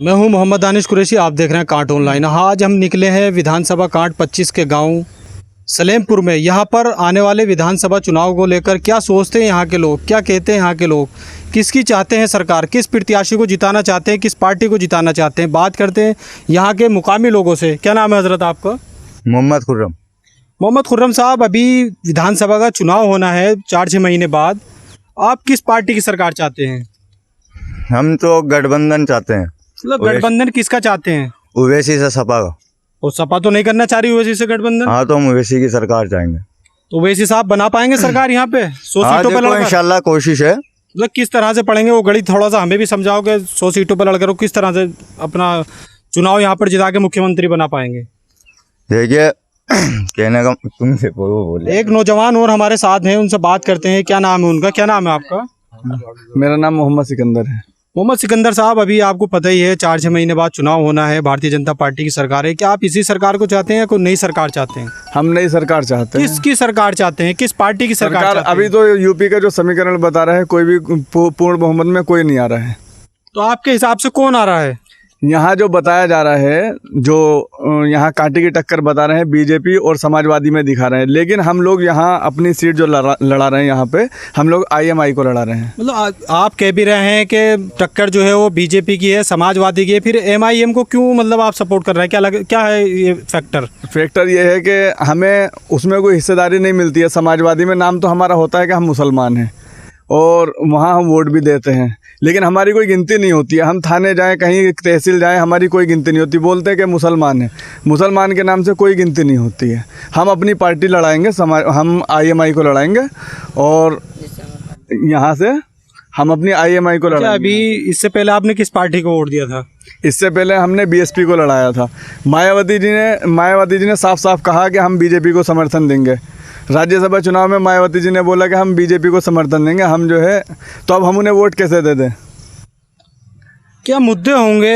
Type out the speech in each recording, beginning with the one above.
मैं हूं मोहम्मद दानिश कुरैशी, आप देख रहे हैं कांट ऑनलाइन। आज हम निकले हैं विधानसभा कांट 25 के गांव सलेमपुर में। यहां पर आने वाले विधानसभा चुनाव को लेकर क्या सोचते हैं यहाँ के लोग, क्या कहते हैं यहाँ के लोग, किसकी चाहते हैं सरकार, किस प्रत्याशी को जिताना चाहते हैं, किस पार्टी को जिताना चाहते हैं। बात करते हैं यहाँ के मुकामी लोगों से। क्या नाम है हजरत आपका? मोहम्मद खुर्रम। मोहम्मद खुर्रम साहब, अभी विधानसभा का चुनाव होना है 4-6 महीने बाद। आप किस पार्टी की सरकार चाहते हैं? हम तो गठबंधन चाहते हैं। मतलब गठबंधन किसका चाहते हैं? ओवैसी से सपा का। और सपा तो नहीं करना चाह रही ओवैसी से गठबंधन। हाँ, तो हम ओवैसी की सरकार चाहेंगे। तो ओवैसी साहब बना पाएंगे सरकार यहाँ पे 100 हाँ, सीटों पे लड़कर? इंशाल्लाह कोशिश है। मतलब किस तरह से पढ़ेंगे वो गणित, थोड़ा सा हमें भी समझाओगे। 100 सीटों पर लड़कर वो किस तरह से अपना चुनाव यहाँ पर जिता के मुख्यमंत्री बना पाएंगे? देखिए, कहने का तुमसे बोले। एक नौजवान और हमारे साथ हैं, उनसे बात करते हैं। क्या नाम है उनका? क्या नाम है आपका? मेरा नाम मोहम्मद सिकंदर है। मोहम्मद सिकंदर साहब, अभी आपको पता ही है 4-6 महीने बाद चुनाव होना है, भारतीय जनता पार्टी की सरकार है। क्या आप इसी सरकार को चाहते हैं या कोई नई सरकार चाहते हैं? हम नई सरकार चाहते हैं। किसकी सरकार चाहते हैं, किस पार्टी की सरकार चाहते हैं? अभी तो यूपी का जो समीकरण बता रहा है, कोई भी पूर्ण बहुमत में कोई नहीं आ रहा है। तो आपके हिसाब से कौन आ रहा है? यहाँ जो बताया जा रहा है, जो यहाँ कांटे की टक्कर बता रहे हैं, बीजेपी और समाजवादी में दिखा रहे हैं। लेकिन हम लोग यहाँ अपनी सीट जो लड़ा रहे हैं, यहाँ पे हम लोग आईएमआई को लड़ा रहे हैं। मतलब आप कह भी रहे हैं कि टक्कर जो है वो बीजेपी की है, समाजवादी की है, फिर एमआईएम को क्यों मतलब आप सपोर्ट कर रहे हैं? क्या है ये फैक्टर ये है कि हमें उसमें कोई हिस्सेदारी नहीं मिलती है। समाजवादी में नाम तो हमारा होता है कि हम मुसलमान हैं और वहाँ हम वोट भी देते हैं, लेकिन हमारी कोई गिनती नहीं होती है। हम थाने जाएं, कहीं तहसील जाएं, हमारी कोई गिनती नहीं होती। बोलते हैं कि मुसलमान हैं, मुसलमान के नाम से कोई गिनती नहीं होती है। हम अपनी पार्टी लड़ाएंगे, हम आईएमआई को लड़ाएंगे और यहाँ से हम अपनी आईएमआई को लड़ाएंगे। अभी इससे पहले आपने किस पार्टी को वोट दिया था? इससे पहले हमने बीएसपी को लड़ाया था। मायावती जी ने साफ साफ कहा कि हम बीजेपी को समर्थन देंगे। राज्यसभा चुनाव में मायावती जी ने बोला कि हम बीजेपी को समर्थन देंगे। हम जो है, तो अब हम उन्हें वोट कैसे दे दें? क्या मुद्दे होंगे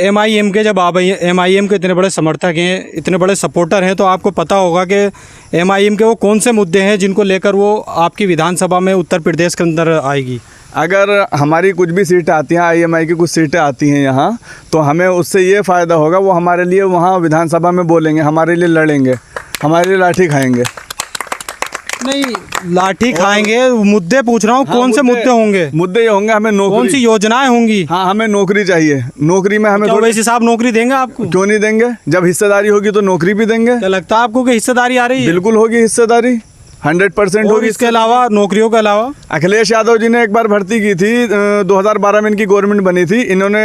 एमआईएम के? जब आप एमआईएम के इतने बड़े समर्थक हैं, इतने बड़े सपोर्टर हैं, तो आपको पता होगा कि एमआईएम के वो कौन से मुद्दे हैं जिनको लेकर वो आपकी विधानसभा में उत्तर प्रदेश के अंदर आएगी। अगर हमारी कुछ भी सीटें आती हैं, आईएमआई की कुछ सीटें आती हैं यहाँ, तो हमें उससे ये फ़ायदा होगा, वो हमारे लिए वहाँ विधानसभा में बोलेंगे, हमारे लिए लड़ेंगे, हमारे लिए लाठी खाएंगे। नहीं, लाठी खाएंगे, मुद्दे पूछ रहा हूँ। कौन से मुद्दे होंगे? मुद्दे ये होंगे, हमें नौकरी, कौन सी योजनाएं होंगी? हाँ, हमें नौकरी चाहिए। नौकरी में हमें ओवैसी साहब नौकरी देंगे आपको? क्यों नहीं देंगे? जब हिस्सेदारी होगी तो नौकरी भी देंगे। क्या लगता है आपको कि हिस्सेदारी आ रही है? बिल्कुल होगी हिस्सेदारी, 100% होगी। इसके अलावा, नौकरियों के अलावा, अखिलेश यादव जी ने एक बार भर्ती की थी, 2012 में इनकी गवर्नमेंट बनी थी, इन्होंने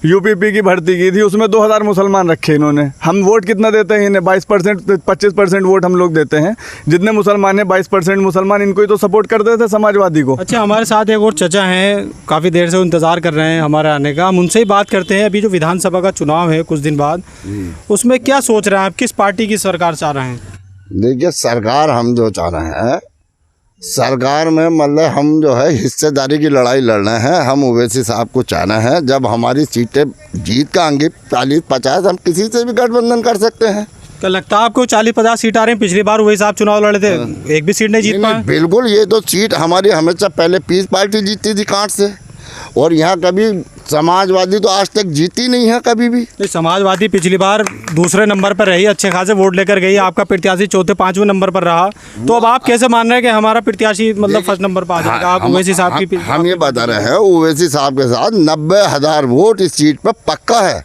यूपीपी की भर्ती की थी, उसमें 2000 मुसलमान रखे इन्होंने। हम वोट कितना देते हैं इन्हें? 22%, 25% वोट हम लोग देते हैं। जितने मुसलमान हैं 22% मुसलमान, इनको ही तो सपोर्ट करते थे, समाजवादी को। अच्छा, हमारे साथ एक और चचा हैं, काफ़ी देर से इंतज़ार कर रहे हैं हमारे आने का। हम उनसे ही बात करते हैं। अभी जो विधानसभा का चुनाव है कुछ दिन बाद, उसमें क्या सोच रहे हैं आप? किस पार्टी की सरकार चाह रहे हैं? देखिए, सरकार हम जो चाह रहे हैं, सरकार में मतलब हम जो है हिस्सेदारी की लड़ाई लड़ रहे हैं। हम ओवैसी साहब को चाहना है। जब हमारी सीटें जीत का आएंगी 40-50, हम किसी से भी गठबंधन कर सकते हैं। क्या लगता है आपको 40-50 सीट आ रही हैं? पिछली बार वही साहब चुनाव लड़े थे, एक भी सीट नहीं जीत पाए। बिल्कुल, ये तो सीट हमारी हमेशा पहले पीस पार्टी जीतती थी कांट से, और यहाँ कभी समाजवादी तो आज तक जीती नहीं है कभी भी। नहीं, समाजवादी पिछली बार दूसरे नंबर पर रही, अच्छे खासे वोट लेकर गई। आपका प्रत्याशी 4-5वें नंबर पर रहा। तो अब आप कैसे मान रहे हैं कि हमारा प्रत्याशी मतलब फर्स्ट नंबर पर आ जाएगा? आप ओवैसी साहब की हम ये बता रहे हैं, ओवैसी साहब के साथ 90,000 वोट इस सीट पर पक्का है।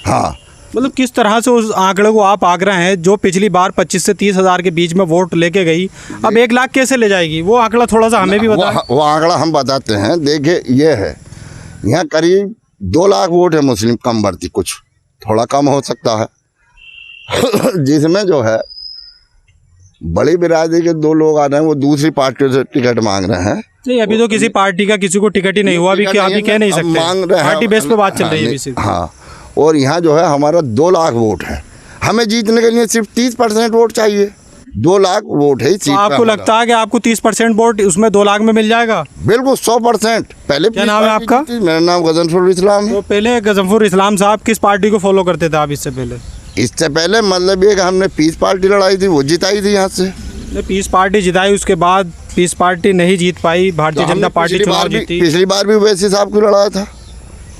हाँ, मतलब किस तरह से उस आंकड़े को आप आंक रहे हैं जो पिछली बार 25 से 30 हज़ार के बीच में वोट लेके गई, अब 1 लाख कैसे ले जाएगी? वो आंकड़ा थोड़ा सा हमें भी बताएं। वो आंकड़ा हम बताते हैं। देखिए, ये है, यहाँ करीब 2 लाख वोट है मुस्लिम कम बढ़ती, कुछ थोड़ा कम हो सकता है जिसमें जो है बड़ी बिरादरी के 2 लोग आ रहे हैं, वो दूसरी पार्टियों से टिकट मांग रहे हैं। नहीं, अभी तो किसी पार्टी का किसी को टिकट ही नहीं हुआ। अभी क्या, अभी कह नहीं सकते, मांग रहे हैं, पार्टी बेस पे बात चल रही है। हाँ, और यहाँ जो है हमारा 2 लाख वोट है। हमें जीतने के लिए सिर्फ 30% वोट चाहिए। 2 लाख वोट है। तो आपको लगता है कि आपको 30% वोट उसमें 2 लाख में मिल जाएगा? बिल्कुल 100%। पहले क्या नाम है आपका? मेरा नाम गजनफुल इस्लाम है। तो पहले गजनफुल इस्लाम साहब किस पार्टी को फॉलो करते थे आप इससे पहले? इससे पहले मतलब ये कि हमने पीस पार्टी लड़ाई थी, वो जिताई थी यहाँ से। पीस पार्टी जिताई, उसके बाद पीस पार्टी नहीं जीत पाई, भारतीय जनता पार्टी चुनाव जीती। पिछली बार भी ओवैसी साहब को लड़ाया था।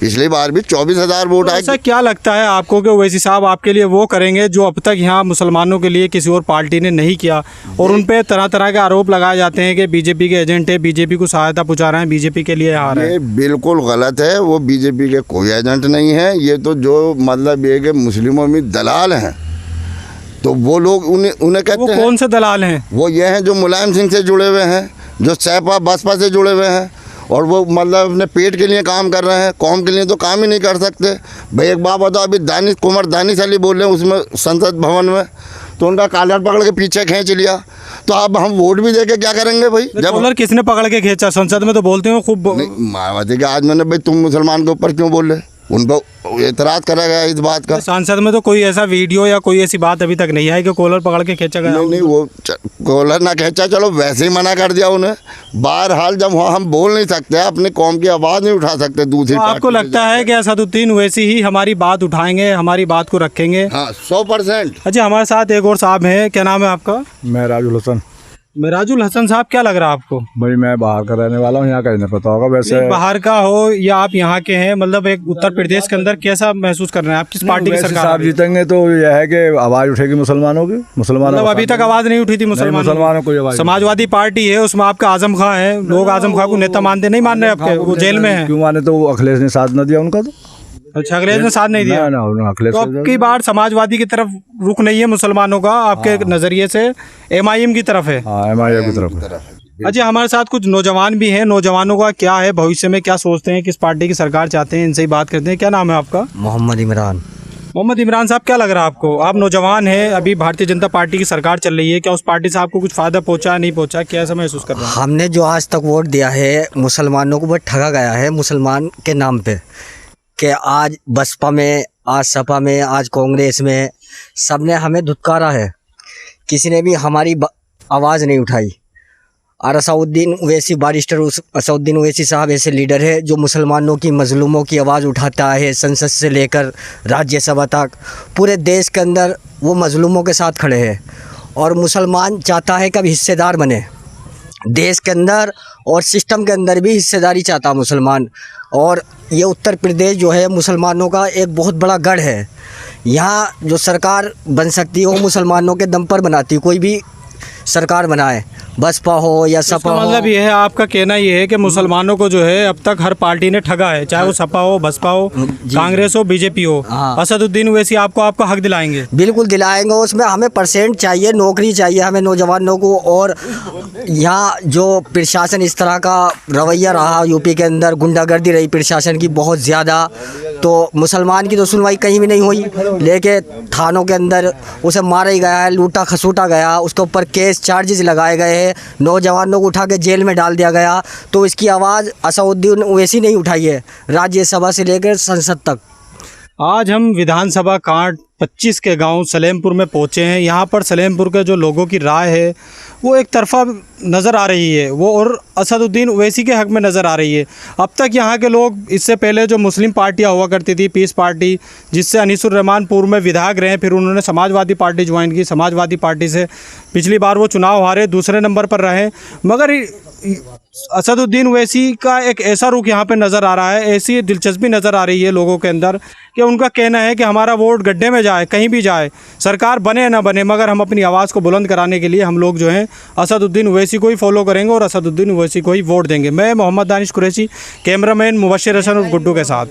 पिछली बार भी 24,000 वोट आए। ऐसा क्या लगता है आपको कि ओवैसी साहब आपके लिए वो करेंगे जो अब तक यहाँ मुसलमानों के लिए किसी और पार्टी ने नहीं किया, और उन पे तरह तरह के आरोप लगाए जाते हैं कि बीजेपी के एजेंट है, बीजेपी को सहायता पहुँचा रहे हैं, बीजेपी के लिए आ रहे हैं? ये बिल्कुल गलत है। वो बीजेपी के कोई एजेंट नहीं है। ये तो जो मतलब ये कि मुस्लिमों में दलाल हैं, तो वो लोग उन्हें कहते वो हैं। कौन से दलाल हैं? वो ये हैं जो मुलायम सिंह से जुड़े हुए हैं, जो सपा बसपा से जुड़े हुए हैं, और वो मतलब अपने पेट के लिए काम कर रहे हैं, कौम के लिए तो काम ही नहीं कर सकते। भाई एक बात बताओ, अभी कुंवर दानिश अली बोल रहे हैं उसमें संसद भवन में, तो उनका कॉलर पकड़ के पीछे खींच लिया। तो अब हम वोट भी दे के क्या करेंगे भाई? जब कॉलर किसने पकड़ के खींचा? संसद में तो बोलते हो खूब। मायावती के आज मैंने भाई तुम मुसलमान के ऊपर क्यों बोल रहे, उनको एतराज़ करा गया इस बात का। सांसद में तो कोई ऐसा वीडियो या कोई ऐसी बात अभी तक नहीं आई कि कॉलर पकड़ के खींचा गया? नहीं वो कॉलर ना खींचा, चलो वैसे ही मना कर दिया उन्हें। बहरहाल जब वहाँ हम बोल नहीं सकते, अपनी कौम की आवाज़ नहीं उठा सकते दूसरी तो आपको लगता है कि असदुद्दीन ओवैसी ही हमारी बात उठाएंगे, हमारी बात को रखेंगे? हाँ 100%। अच्छा, हमारे साथ एक और साहब हैं, क्या नाम है आपका? मैं राजुल हसन। मिराजुल हसन साहब, क्या लग रहा है आपको? भाई मैं बाहर का रहने वाला हूँ, यहाँ का ही नहीं पता होगा वैसे। नहीं, बाहर का हो या आप यहाँ के हैं, मतलब एक उत्तर प्रदेश के अंदर कैसा महसूस कर रहे हैं आप? किस पार्टी की सरकार साहब जीतेंगे तो यह है कि आवाज़ उठेगी मुसलमानों की। मुसलमानों मतलब अभी तक आवाज नहीं उठी थी मुसलमानों को आवाज़। समाजवादी पार्टी है, उसमें आपका आजम खां है, लोग आजम खां को नेता मानते नहीं, मान रहे आपके? वो जेल में है। क्यों माने? तो अखिलेश ने साथ न दिया उनका। तो अच्छा, अखिलेश ने साथ नहीं दिया? ना अखिलेश। तो अब की बार समाजवादी की तरफ रुख नहीं है मुसलमानों का आपके नजरिए से, MIM की तरफ है? हाँ, MIM की तरफ। अच्छा, हमारे साथ कुछ नौजवान भी हैं, नौजवानों का क्या है, भविष्य में क्या सोचते हैं, किस पार्टी की सरकार चाहते हैं, इनसे ही बात करते हैं। क्या नाम है आपका? मोहम्मद इमरान। मोहम्मद इमरान साहब, क्या लग रहा है आपको? आप नौजवान हैं, अभी भारतीय जनता पार्टी की सरकार चल रही है, क्या उस पार्टी से आपको कुछ फायदा पहुंचा, नहीं पहुंचा, क्या ऐसा महसूस कर रहे हैं? हमने जो आज तक वोट दिया है मुसलमानों को, वो ठगा गया है मुसलमान के नाम पे, कि आज बसपा में, आज सपा में, आज कांग्रेस में, सब ने हमें धुतकारा है। किसी ने भी हमारी आवाज़ नहीं उठाई। और असदुद्दीन ओवैसी, बारिस्टर असदुद्दीन ओवैसी साहब ऐसे लीडर है जो मुसलमानों की, मजलूमों की आवाज़ उठाता है। संसद से लेकर राज्यसभा तक पूरे देश के अंदर वो मजलूमों के साथ खड़े हैं, और मुसलमान चाहता है कि अब हिस्सेदार बने देश के अंदर, और सिस्टम के अंदर भी हिस्सेदारी चाहता मुसलमान। और ये उत्तर प्रदेश जो है मुसलमानों का एक बहुत बड़ा गढ़ है। यहाँ जो सरकार बन सकती है वो मुसलमानों के दम पर बनाती है, कोई भी सरकार बनाए, बसपा हो या सपा हो। मतलब ये है, आपका कहना ये है कि मुसलमानों को जो है अब तक हर पार्टी ने ठगा है, चाहे वो सपा हो, बसपा हो, कांग्रेस हो, बीजेपी हो। हाँ। असदुद्दीन ओवैसी आपको आपका हक दिलाएंगे? बिल्कुल दिलाएंगे। उसमें हमें परसेंट चाहिए, नौकरी चाहिए हमें नौजवानों को। और यहाँ जो प्रशासन इस तरह का रवैया रहा, यूपी के अंदर गुंडागर्दी रही प्रशासन की बहुत ज़्यादा, तो मुसलमान की तो सुनवाई कहीं भी नहीं हुई। लेके थानों के अंदर उसे मारा ही गया है, लूटा खसूटा गया, उसके ऊपर केस चार्जेस लगाए गए हैं, नौजवानों को उठा के जेल में डाल दिया गया। तो इसकी आवाज़ असदुद्दीन ओवैसी नहीं उठाई है, राज्यसभा से लेकर संसद तक। आज हम विधानसभा कांड 25 के गांव सलेमपुर में पहुंचे हैं। यहाँ पर सलेमपुर के जो लोगों की राय है वो एक तरफा नज़र आ रही है, वो और असदुद्दीन ओवैसी के हक में नज़र आ रही है। अब तक यहाँ के लोग, इससे पहले जो मुस्लिम पार्टियाँ हुआ करती थी, पीस पार्टी जिससे अनीसुर रहमान पूर्व में विधायक रहे, फिर उन्होंने समाजवादी पार्टी ज्वाइन की, समाजवादी पार्टी से पिछली बार वो चुनाव हारे, दूसरे नंबर पर रहे। मगर असदुद्दीन ओवैसी का एक ऐसा रुख यहाँ पे नज़र आ रहा है, ऐसी दिलचस्पी नज़र आ रही है लोगों के अंदर कि उनका कहना है कि हमारा वोट गड्ढे में जाए, कहीं भी जाए, सरकार बने ना बने, मगर हम अपनी आवाज़ को बुलंद कराने के लिए हम लोग जो हैं असदुद्दीन ओवैसी को ही फॉलो करेंगे और असदुद्दीन ओवैसी को ही वोट देंगे। मैं मोहम्मद दानिश कुरैशी, कैमरामैन मुबश्शिर हसन और गुड्डू के साथ।